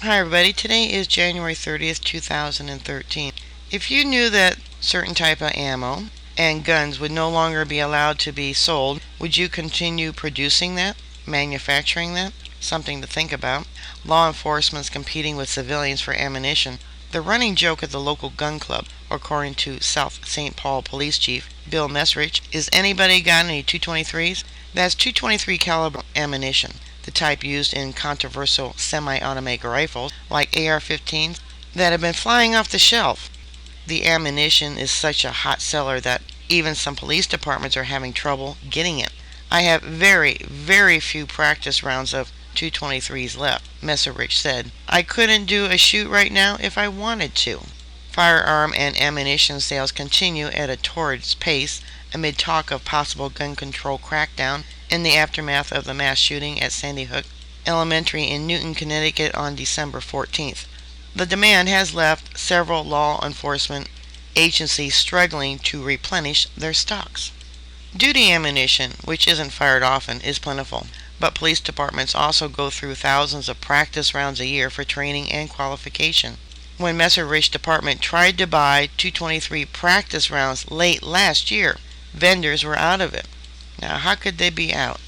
Hi everybody, today is January 30th, 2013. If you knew that certain type of ammo and guns would no longer be allowed to be sold, would you continue producing that, manufacturing that? Something to think about. Law enforcement's competing with civilians for ammunition. The running joke at the local gun club, according to South St. Paul Police Chief Bill Mesrich, is anybody got any 223s? That's 223 caliber ammunition, the type used in controversial semi-automatic rifles like AR-15s that have been flying off the shelf. The ammunition is such a hot seller that even some police departments are having trouble getting it. I have very, very few practice rounds of 223s left, Messerich said. I couldn't do a shoot right now if I wanted to. Firearm and ammunition sales continue at a torrid pace amid talk of possible gun control crackdown in the aftermath of the mass shooting at Sandy Hook Elementary in Newton, Connecticut on December 14th. The demand has left several law enforcement agencies struggling to replenish their stocks. Duty ammunition, which isn't fired often, is plentiful, but police departments also go through thousands of practice rounds a year for training and qualification. When Messerich Department tried to buy 223 practice rounds late last year, vendors were out of it. Now, how could they be out?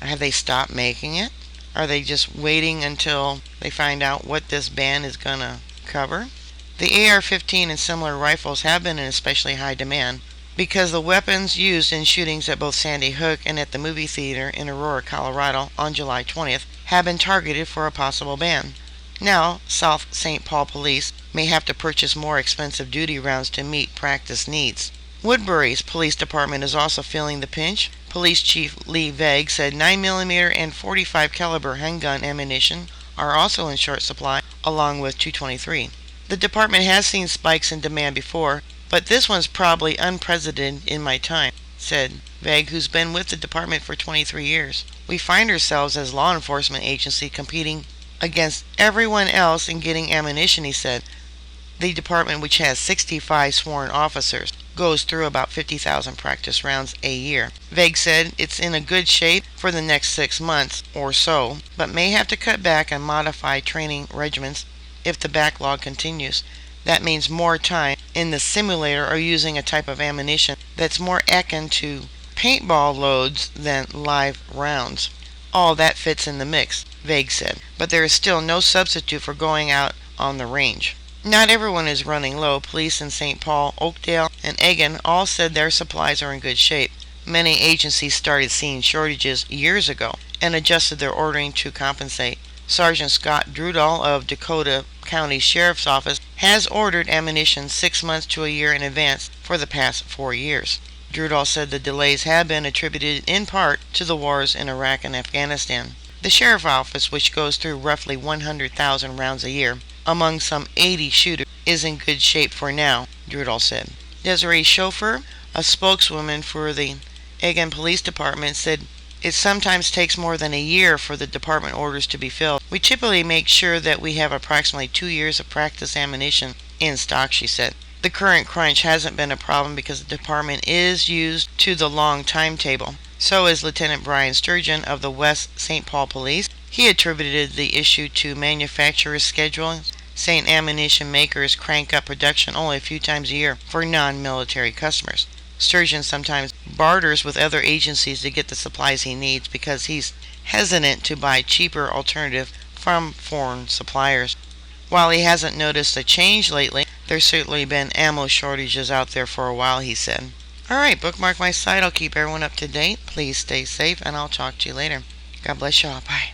Have they stopped making it? Are they just waiting until they find out what this ban is going to cover? The AR-15 and similar rifles have been in especially high demand because the weapons used in shootings at both Sandy Hook and at the movie theater in Aurora, Colorado on July 20th have been targeted for a possible ban. Now, South St. Paul Police may have to purchase more expensive duty rounds to meet practice needs. Woodbury's police department is also feeling the pinch. Police Chief Lee Vague said 9mm and 45 caliber handgun ammunition are also in short supply, along with 223. The department has seen spikes in demand before, but this one's probably unprecedented in my time, said Vague, who's been with the department for 23 years. We find ourselves as law enforcement agency competing against everyone else in getting ammunition, he said. The department, which has 65 sworn officers, goes through about 50,000 practice rounds a year. Vague said it's in a good shape for the next 6 months or so, but may have to cut back and modify training regimens if the backlog continues. That means more time in the simulator or using a type of ammunition that's more akin to paintball loads than live rounds. All that fits in the mix, Vague said, but there is still no substitute for going out on the range. Not everyone is running low. Police in St. Paul, Oakdale, and Egan all said their supplies are in good shape. Many agencies started seeing shortages years ago and adjusted their ordering to compensate. Sergeant Scott Drudall of Dakota County Sheriff's Office has ordered ammunition 6 months to a year in advance for the past 4 years. Drudall said the delays have been attributed in part to the wars in Iraq and Afghanistan. The Sheriff's Office, which goes through roughly 100,000 rounds a year, among some 80 shooters, is in good shape for now, Drudall said. Desiree Chauffeur, a spokeswoman for the Egan Police Department, said it sometimes takes more than a year for the department orders to be filled. We typically make sure that we have approximately 2 years of practice ammunition in stock, she said. The current crunch hasn't been a problem because the department is used to the long timetable. So is Lieutenant Brian Sturgeon of the West St. Paul Police. He attributed the issue to manufacturers' scheduling, saying ammunition makers crank up production only a few times a year for non-military customers. Sturgeon sometimes barters with other agencies to get the supplies he needs because he's hesitant to buy cheaper alternative from foreign suppliers. While he hasn't noticed a change lately, there's certainly been ammo shortages out there for a while, he said. Alright, bookmark my site. I'll keep everyone up to date. Please stay safe, and I'll talk to you later. God bless y'all. Bye.